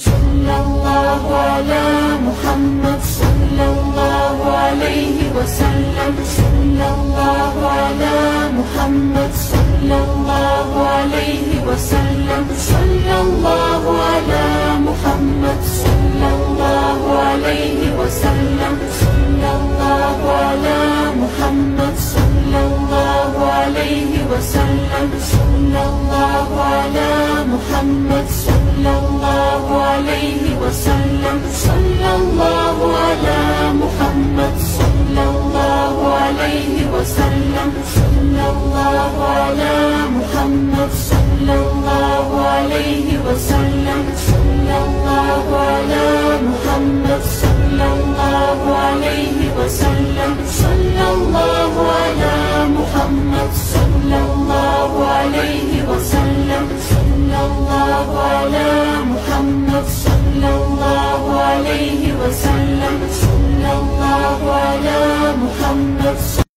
सल्लल्लाहु अला मुहम्मद सल्लल्लाहु अलैहि वसल्लम सल्लल्लाहु अला मुहम्मद सल्लल्लाहु अलैहि वसल्लम सल्लल्लाहु अला मुहम्मद सल्लल्लाहु अलैहि वसल्लम सल्लल्लाहु अला मुहम्मद सल्लल्लाहु अलैहि वसल्लम सल्लल्लाहु अला मुहम्मद सल्लल्लाहु अलैहि वसल्लम सल्लल्लाहु अला मुहम्मद सल्लल्लाहु अलैहि वसल्लम सल्लल्लाहु अला मुहम्मद सल्लल्लाहु अलैहि वसल्लम सल्लल्लाहु अला मुहम्मद सल्लल्लाहु अलैहि वसल्लम सल्लल्लाहु अला मुहम्मद सल्लल्लाहु अलैहि वसल्लम सल्लल्लाहु अला मुहम्मद सल्लल्लाहु अलैहि वसल्लम सल्लल्लाहु अला मुहम्मद।